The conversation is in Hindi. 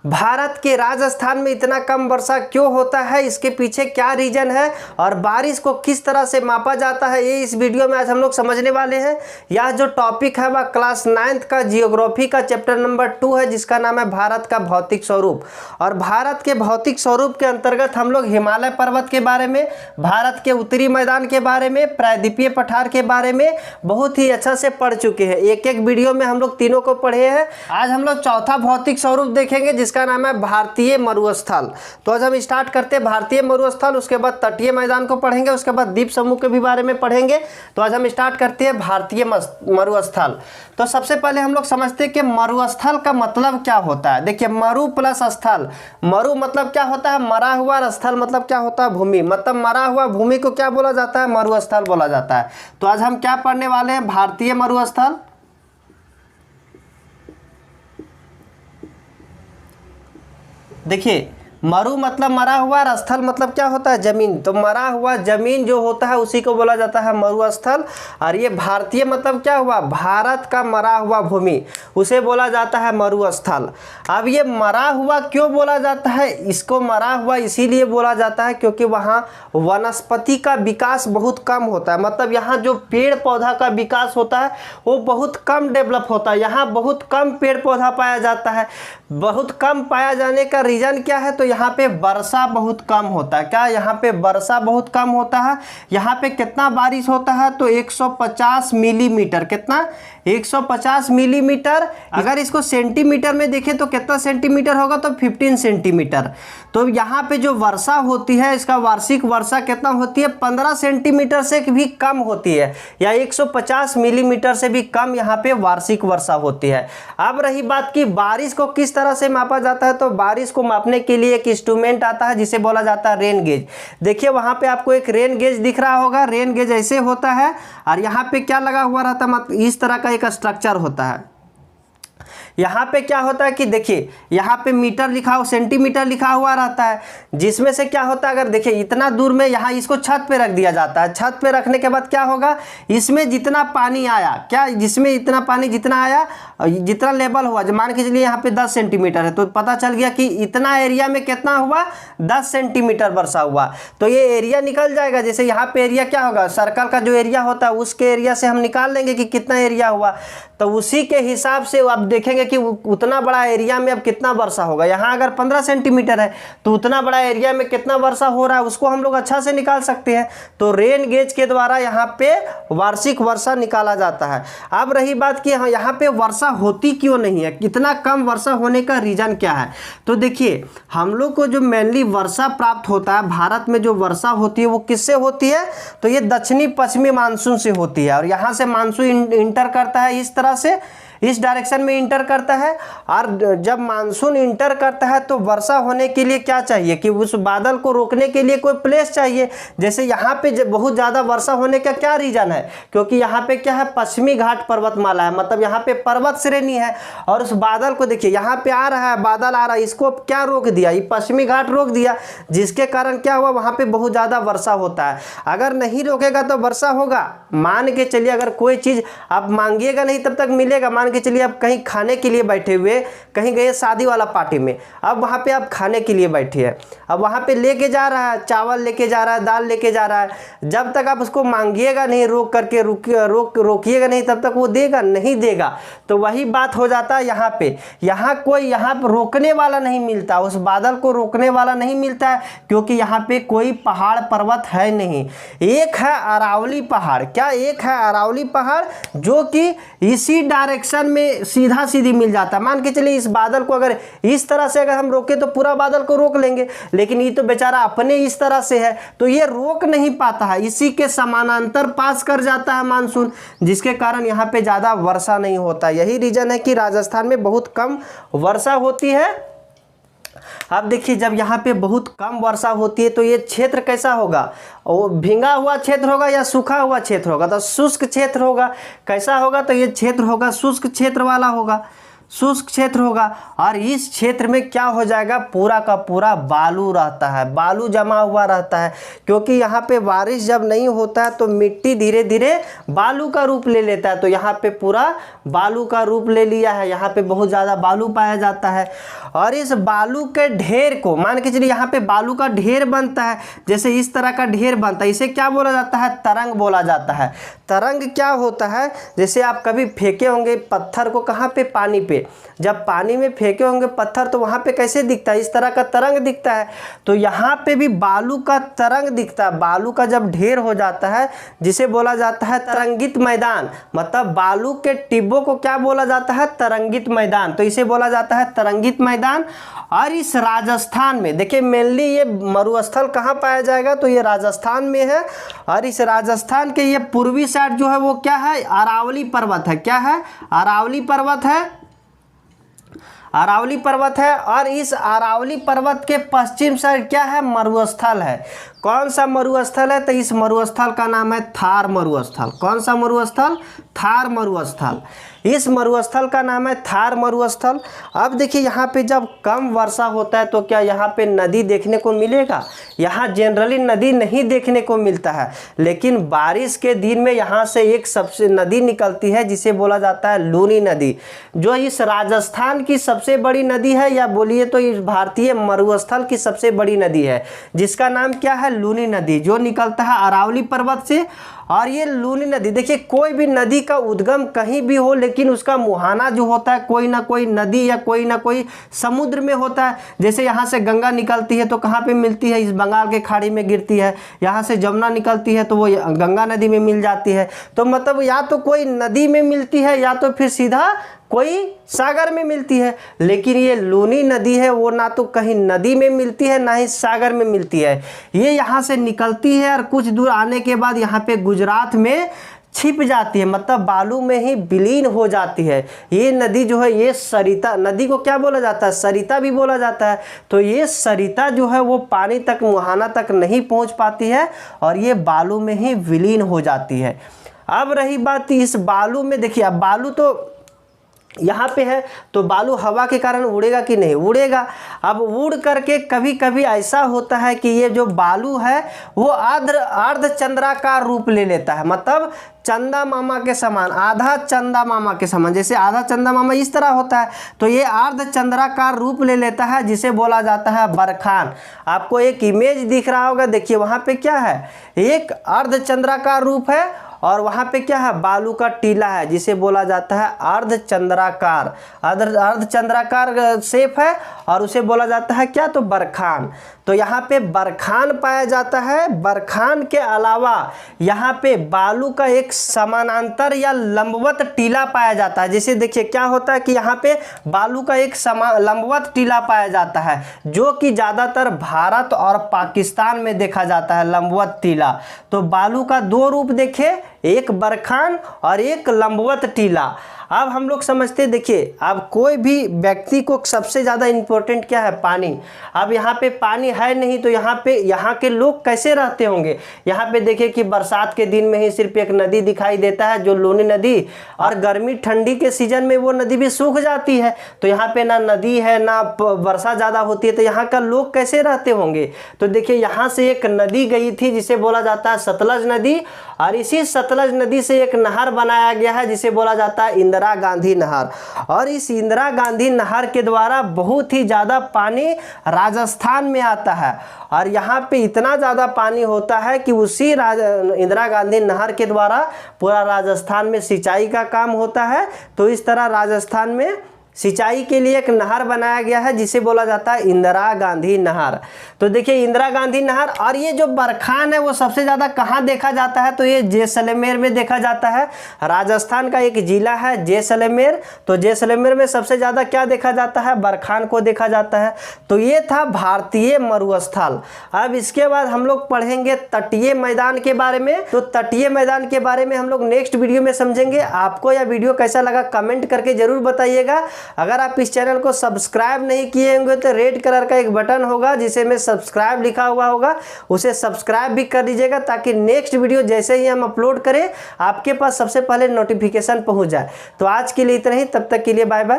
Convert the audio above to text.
भारत के राजस्थान में इतना कम वर्षा क्यों होता है, इसके पीछे क्या रीजन है और बारिश को किस तरह से मापा जाता है, ये इस वीडियो में आज हम लोग समझने वाले हैं। यह जो टॉपिक है वह क्लास 9th का जियोग्राफी का चैप्टर नंबर 2 है, जिसका नाम है भारत का भौतिक स्वरूप। और भारत के भौतिक स्वरूप के अंतर्गत हम लोग हिमालय पर्वत के बारे में, भारत के उत्तरी मैदान के बारे में, प्रायद्वीपीय पठार के बारे में बहुत ही अच्छा से पढ़ चुके हैं। एक एक वीडियो में हम लोग तीनों को पढ़े हैं। आज हम लोग चौथा भौतिक स्वरूप देखेंगे जिसका नाम है भारतीय मरुस्थल। तो आज हम स्टार्ट करते हैं भारतीय मरुस्थल, उसके बाद तटीय मैदान को पढ़ेंगे, उसके बाद द्वीप समूह के भी बारे में पढ़ेंगे। तो आज हम स्टार्ट करते हैं भारतीय मरुस्थल। तो सबसे पहले हम लोग समझते हैं कि मरुस्थल का मतलब क्या होता है। देखिए, मरु प्लस स्थल, मरु मतलब क्या होता है, मरा हुआ, और स्थल मतलब क्या होता है, भूमि। मतलब मरा हुआ भूमि को क्या बोला जाता है, मरुस्थल बोला जाता है। तो आज हम क्या पढ़ने वाले हैं, भारतीय मरुस्थल। देखिए, मरु मतलब मरा हुआ और स्थल मतलब क्या होता है, जमीन। तो मरा हुआ जमीन जो होता है उसी को बोला जाता है मरुस्थल। और ये भारतीय मतलब क्या हुआ, भारत का मरा हुआ भूमि, उसे बोला जाता है मरुस्थल। अब ये मरा हुआ क्यों बोला जाता है, इसको मरा हुआ इसीलिए बोला जाता है क्योंकि वहाँ वनस्पति का विकास बहुत कम होता है। मतलब यहाँ जो पेड़ पौधा का विकास होता है वो बहुत कम डेवलप होता है। यहाँ बहुत कम पेड़ पौधा पाया जाता है। बहुत कम पाया जाने का रीज़न क्या है, तो यहाँ पे वर्षा बहुत कम होता है। क्या, यहाँ पे वर्षा बहुत कम होता है। यहाँ पे कितना बारिश होता है, तो 150 मिलीमीटर। कितना, 150 मिलीमीटर। अगर इसको सेंटीमीटर में देखें तो कितना सेंटीमीटर होगा, तो 15 सेंटीमीटर। तो यहाँ पे जो वर्षा होती है, इसका वार्षिक वर्षा कितना होती है, 15 सेंटीमीटर से भी कम होती है, या 150 मिलीमीटर से भी कम यहाँ पे वार्षिक वर्षा होती है। अब रही बात कि बारिश को किस तरह से मापा जाता है, तो बारिश को मापने के लिए एक इंस्ट्रूमेंट आता है जिसे बोला जाता है रेन गेज। देखिए, वहाँ पे आपको एक रेन गेज दिख रहा होगा। रेन गेज ऐसे होता है और यहाँ पे क्या लगा हुआ रहता है, मतलब इस तरह का एक स्ट्रक्चर होता है। यहाँ पे क्या होता है कि देखिए, यहाँ पे मीटर लिखा हो, सेंटीमीटर लिखा हुआ रहता है, जिसमें से क्या होता है, अगर देखिए इतना दूर में यहाँ इसको छत पे रख दिया जाता है। छत पे रखने के बाद क्या होगा, इसमें जितना पानी आया, क्या, जिसमें इतना पानी जितना आया, जितना लेवल हुआ, मान के चलिए यहाँ पे 10 सेंटीमीटर है, तो पता चल गया कि इतना एरिया में कितना हुआ, 10 सेंटीमीटर वर्षा हुआ। तो ये एरिया निकल जाएगा। जैसे यहाँ पे एरिया क्या होगा, सर्कल का जो एरिया होता है उसके एरिया से हम निकाल लेंगे कि कितना एरिया हुआ। तो उसी के हिसाब से आप देखेंगे कि उतना बड़ा एरिया में अब कितना वर्षा होगा। यहाँ अगर 15 सेंटीमीटर है तो उतना बड़ा एरिया में कितना वर्षा हो रहा है उसको हम लोग अच्छा से निकाल सकते हैं। तो रेन गेज के द्वारा यहाँ पे वार्षिक वर्षा निकाला जाता है। अब रही बात कि यहाँ पे वर्षा होती क्यों नहीं है, कितना कम वर्षा होने का रीजन क्या है। तो देखिए, हम लोग को जो मेनली वर्षा प्राप्त होता है, भारत में जो वर्षा होती है वो किससे होती है, तो ये दक्षिणी पश्चिमी मानसून से होती है। और यहाँ से मानसून इंटर करता है इस तरह से, इस डायरेक्शन में इंटर करता है। और जब मानसून इंटर करता है तो वर्षा होने के लिए क्या चाहिए, कि उस बादल को रोकने के लिए कोई प्लेस चाहिए। जैसे यहाँ पे बहुत ज़्यादा वर्षा होने का क्या रीज़न है, क्योंकि यहाँ पे क्या है, पश्चिमी घाट पर्वतमाला है, मतलब यहाँ पे पर्वत श्रेणी है। और उस बादल को देखिए, यहाँ पे आ रहा है, बादल आ रहा है, इसको क्या रोक दिया, ये पश्चिमी घाट रोक दिया, जिसके कारण क्या हुआ, वहाँ पे बहुत ज़्यादा वर्षा होता है। अगर नहीं रोकेगा तो वर्षा होगा। मान के चलिए, अगर कोई चीज़ आप मांगिएगा नहीं तब तक मिलेगा। मान के चलिए आप कहीं खाने के लिए बैठे हुए, कहीं गए शादी वाला पार्टी में, अब वहाँ पे आप खाने के लिए बैठे हैं, अब वहाँ पे लेके जा रहा है, चावल लेके जा रहा है, दाल लेके जा रहा है। जब तक आप उसको मांगिएगा नहीं, रोक करके रोकिएगा नहीं, तब तक वो देगा नहीं देगा। तो वही बात हो जाता है यहाँ पे। यहाँ कोई यहाँ पर रोकने वाला नहीं मिलता, उस बादल को रोकने वाला नहीं मिलता है, क्योंकि यहाँ पे कोई पहाड़ पर्वत है नहीं। एक है अरावली पहाड़। क्या, एक है अरावली पहाड़, जो कि इसी डायरेक्शन में सीधा सीधी मिल जाता है। मान के चलिए इस बादल को अगर इस तरह से अगर हम रोके तो पूरा बादल को रोक लेंगे, लेकिन ये तो बेचारा अपने इस तरह से है तो ये रोक नहीं पाता है, इसी के समानांतर पास कर जाता है मानसून, जिसके कारण यहाँ पे ज़्यादा वर्षा नहीं होता। यही रीजन है कि राजस्थान में बहुत कम वर्षा होती है। अब देखिए, जब यहाँ पे बहुत कम वर्षा होती है तो ये क्षेत्र कैसा होगा, वो भींगा हुआ क्षेत्र होगा या सूखा हुआ क्षेत्र होगा, तो शुष्क क्षेत्र होगा। कैसा होगा, तो ये क्षेत्र होगा शुष्क क्षेत्र वाला होगा। शुष्क क्षेत्र होगा। और इस क्षेत्र में क्या हो जाएगा, पूरा का पूरा बालू रहता है, बालू जमा हुआ रहता है, क्योंकि यहाँ पे बारिश जब नहीं होता है तो मिट्टी धीरे धीरे बालू का रूप ले लेता है। तो यहाँ पे पूरा बालू का रूप ले लिया है, यहाँ पे बहुत ज़्यादा बालू पाया जाता है। और इस बालू के ढेर को मान के चलिए, यहाँ पे बालू का ढेर बनता है, जैसे इस तरह का ढेर बनता है, इसे क्या बोला जाता है, तरंग बोला जाता है। तरंग क्या होता है, जैसे आप कभी फेंके होंगे पत्थर को कहाँ पे, पानी पे, जब पानी में फेंके होंगे पत्थर तो वहाँ पे कैसे दिखता है, इस तरह का तरंग दिखता है। तो यहाँ पे भी बालू का तरंग दिखता है। बालू का जब ढेर हो जाता है जिसे बोला जाता है तरंगित मैदान, मतलब बालू के टिब्बों को क्या बोला जाता है, तरंगित मैदान, तो इसे बोला जाता है तरंगित मैदान। और इस राजस्थान में देखिए मेनली ये मरुस्थल कहाँ पाया जाएगा, तो ये राजस्थान में है। और इस राजस्थान के ये पूर्वी साइड जो है वो क्या है, अरावली पर्वत है। क्या है, अरावली पर्वत है, अरावली पर्वत है। और इस अरावली पर्वत के पश्चिम साइड क्या है, मरुस्थल है। कौन सा मरुस्थल है, तो इस मरुस्थल का नाम है थार मरुस्थल। कौन सा मरुस्थल, थार मरुस्थल। इस मरुस्थल का नाम है थार मरुस्थल। अब देखिए यहाँ पे जब कम वर्षा होता है तो क्या यहाँ पे नदी देखने को मिलेगा, यहाँ जनरली नदी नहीं देखने को मिलता है। लेकिन बारिश के दिन में यहाँ से एक सबसे नदी निकलती है जिसे बोला जाता है लूनी नदी, जो इस राजस्थान की सबसे बड़ी नदी है, या बोलिए तो इस भारतीय मरुस्थल की सबसे बड़ी नदी है, जिसका नाम क्या है, लूनी नदी, जो निकलता है अरावली पर्वत से। और ये लूनी नदी देखिए, कोई भी नदी का उद्गम कहीं भी हो लेकिन उसका मुहाना जो होता है कोई ना कोई नदी या कोई ना कोई समुद्र में होता है। जैसे यहाँ से गंगा निकलती है तो कहाँ पे मिलती है, इस बंगाल के खाड़ी में गिरती है। यहाँ से जमुना निकलती है तो वो गंगा नदी में मिल जाती है। तो मतलब या तो कोई नदी में मिलती है या तो फिर सीधा कोई सागर में मिलती है। लेकिन ये लूनी नदी है वो ना तो कहीं नदी में मिलती है ना ही सागर में मिलती है। ये यहाँ से निकलती है और कुछ दूर आने के बाद यहाँ पे गुजरात में छिप जाती है, मतलब बालू में ही विलीन हो जाती है। ये नदी जो है ये सरिता नदी को क्या बोला जाता है, सरिता भी बोला जाता है। तो ये सरिता जो है वो पानी तक, मुहाना तक नहीं पहुँच पाती है और ये बालू में ही विलीन हो जाती है। अब रही बात इस बालू में, देखिए अब बालू तो यहाँ पे है तो बालू हवा के कारण उड़ेगा कि नहीं, उड़ेगा। अब उड़ करके कभी कभी ऐसा होता है कि ये जो बालू है वो अर्धचंद्राकार रूप ले लेता है, मतलब चंदा मामा के समान, आधा चंदा मामा के समान। जैसे आधा चंदा मामा इस तरह होता है तो ये अर्धचंद्राकार रूप ले लेता है जिसे बोला जाता है बरखान। आपको एक इमेज दिख रहा होगा, देखिए वहाँ पे क्या है, एक अर्धचंद्राकार रूप है और वहाँ पे क्या है, बालू का टीला है जिसे बोला जाता है अर्धचंद्राकार। अर्धचंद्राकार शेप है और उसे बोला जाता है क्या, तो बरखान। तो यहाँ पे बरखान पाया जाता है। बरखान के अलावा यहाँ पे बालू का एक समानांतर या लंबवत टीला पाया जाता है। जैसे देखिए क्या होता है कि यहाँ पे बालू का एक लंबवत टीला पाया जाता है जो कि ज़्यादातर भारत और पाकिस्तान में देखा जाता है, लंबवत टीला। तो बालू का दो रूप देखे, एक बरखान और एक लंबवत टीला। अब हम लोग समझते, देखिए अब कोई भी व्यक्ति को सबसे ज़्यादा इम्पोर्टेंट क्या है, पानी। अब यहाँ पे पानी है नहीं तो यहाँ के लोग कैसे रहते होंगे। यहाँ पे देखिए कि बरसात के दिन में ही सिर्फ एक नदी दिखाई देता है जो लूनी नदी, और गर्मी ठंडी के सीजन में वो नदी भी सूख जाती है। तो यहाँ पे ना नदी है ना वर्षा ज़्यादा होती है, तो यहाँ का लोग कैसे रहते होंगे। तो देखिए यहाँ से एक नदी गई थी जिसे बोला जाता है सतलज नदी, और इसी सतलज नदी से एक नहर बनाया गया है जिसे बोला जाता है इंदिरा गांधी नहर। और इस इंदिरा गांधी नहर के द्वारा बहुत ही ज़्यादा पानी राजस्थान में आता है, और यहाँ पे इतना ज़्यादा पानी होता है कि उसी इंदिरा गांधी नहर के द्वारा पूरा राजस्थान में सिंचाई का काम होता है। तो इस तरह राजस्थान में सिंचाई के लिए एक नहर बनाया गया है जिसे बोला जाता है इंदिरा गांधी नहर। तो देखिए इंदिरा गांधी नहर। और ये जो बरखान है वो सबसे ज़्यादा कहाँ देखा जाता है, तो ये जैसलमेर में देखा जाता है। राजस्थान का एक जिला है जैसलमेर, तो जैसलमेर में सबसे ज़्यादा क्या देखा जाता है, बरखान को देखा जाता है। तो ये था भारतीय मरुस्थल। अब इसके बाद हम लोग पढ़ेंगे तटीय मैदान के बारे में। तो तटीय मैदान के बारे में हम लोग नेक्स्ट वीडियो में समझेंगे। आपको यह वीडियो कैसा लगा कमेंट करके ज़रूर बताइएगा। अगर आप इस चैनल को सब्सक्राइब नहीं किए होंगे तो रेड कलर का एक बटन होगा जिसे में सब्सक्राइब लिखा हुआ होगा, उसे सब्सक्राइब भी कर दीजिएगा ताकि नेक्स्ट वीडियो जैसे ही हम अपलोड करें आपके पास सबसे पहले नोटिफिकेशन पहुंच जाए। तो आज के लिए इतना ही, तब तक के लिए बाय बाय।